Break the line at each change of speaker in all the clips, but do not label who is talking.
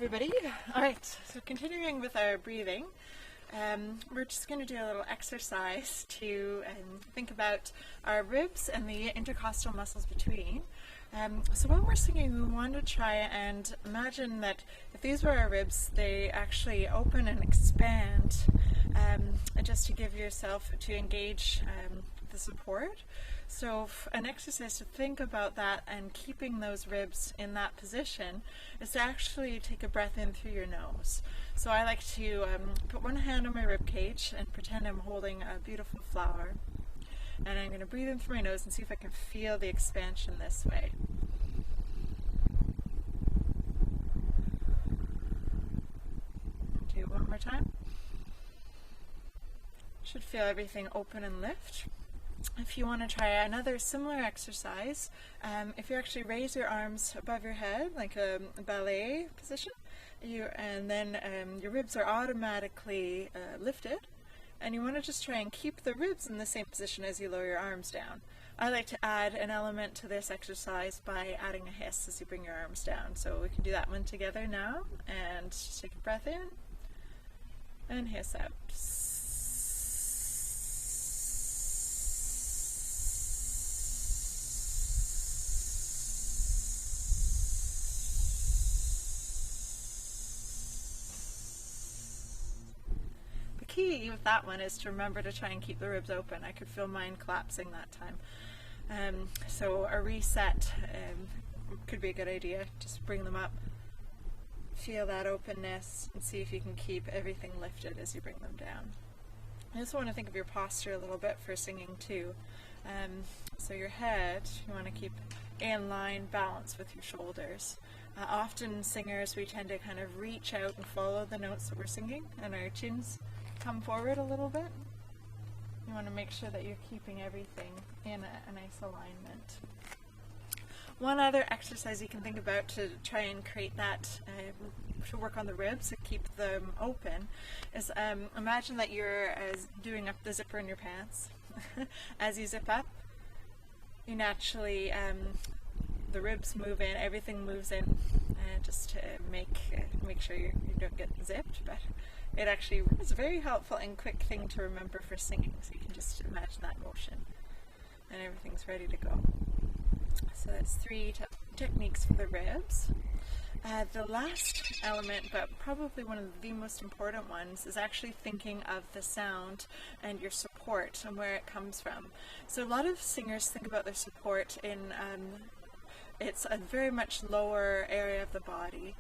everybody. Alright, so continuing with our breathing, we're just going to do a little exercise to think about our ribs and the intercostal muscles between. So when we're singing, we want to try and imagine that if these were our ribs, they actually open and expand, just to give yourself, to engage the support. So an exercise to think about that and keeping those ribs in that position is to actually take a breath in through your nose. So I like to put one hand on my rib cage and pretend I'm holding a beautiful flower. And I'm going to breathe in through my nose and see if I can feel the expansion this way. Do it one more time. Should feel everything open and lift. If you want to try another similar exercise, if you actually raise your arms above your head like a ballet position, and then your ribs are automatically lifted, and you want to just try and keep the ribs in the same position as you lower your arms down. I like to add an element to this exercise by adding a hiss as you bring your arms down. So we can do that one together now, and just take a breath in and hiss out. Key with that one is to remember to try and keep the ribs open. I could feel mine collapsing that time. So a reset could be a good idea. Just bring them up, feel that openness, and see if you can keep everything lifted as you bring them down. I also want to think of your posture a little bit for singing too. So your head, you want to keep in line, balance with your shoulders. Often singers, we tend to kind of reach out and follow the notes that we're singing, and our chins come forward a little bit. You want to make sure that you're keeping everything in a nice alignment. One other exercise you can think about to try and create that, to work on the ribs and keep them open, is imagine that you're doing up the zipper in your pants. As you zip up, you naturally, the ribs move in, everything moves in, just to make sure you don't get zipped, but it actually is a very helpful and quick thing to remember for singing, so you can just imagine that motion and everything's ready to go. So that's 3 techniques for the ribs. The last element, but probably one of the most important ones, is actually thinking of the sound and your support and where it comes from. So a lot of singers think about their support in it's a very much lower area of the body.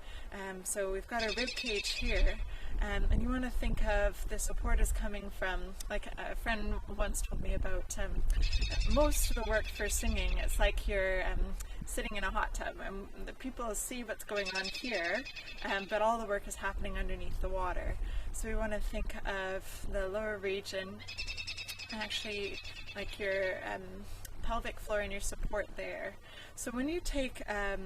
So we've got our rib cage here, and you want to think of the support as coming from, like a friend once told me about, most of the work for singing, it's like you're sitting in a hot tub, and the people see what's going on here, but all the work is happening underneath the water. So we want to think of the lower region, actually like your pelvic floor and your support there. So when you take a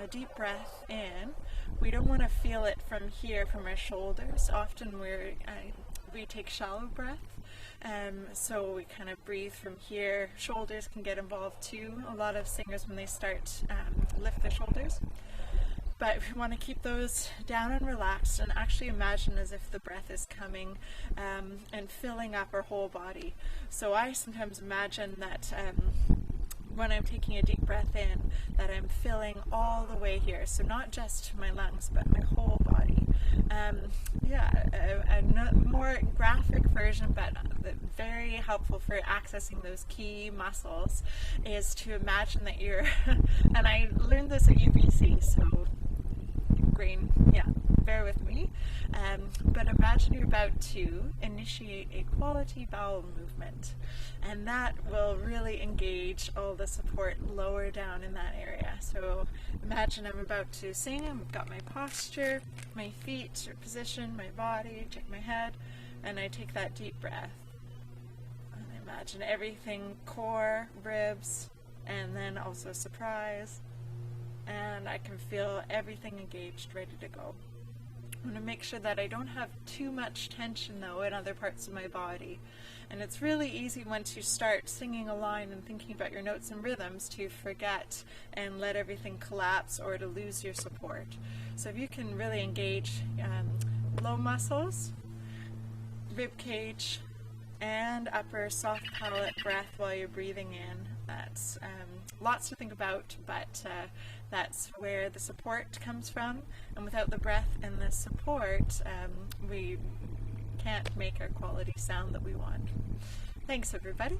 deep breath in, we don't want to feel it from here, from our shoulders. Often we take shallow breath, so we kind of breathe from here. Shoulders can get involved too. A lot of singers, when they start, lift their shoulders. But we want to keep those down and relaxed, and actually imagine as if the breath is coming and filling up our whole body. So I sometimes imagine that when I'm taking a deep breath in, that I'm filling all the way here. So not just my lungs, but my whole body. A more graphic version, but very helpful for accessing those key muscles, is to imagine that you're, and I learned this at UBC, so bear with me, but imagine you're about to initiate a quality bowel movement, and that will really engage all the support lower down in that area. So imagine I'm about to sing, I've got my posture, my feet are positioned, my body, check my head, and I take that deep breath. And I imagine everything, core, ribs, and then also surprise, and I can feel everything engaged, ready to go. I'm going to make sure that I don't have too much tension though in other parts of my body. And it's really easy once you start singing a line and thinking about your notes and rhythms to forget and let everything collapse or to lose your support. So if you can really engage low muscles, rib cage, and upper soft palate breath while you're breathing in, that's lots to think about, but that's where the support comes from. And without the breath and the support, we can't make our quality sound that we want. Thanks, everybody.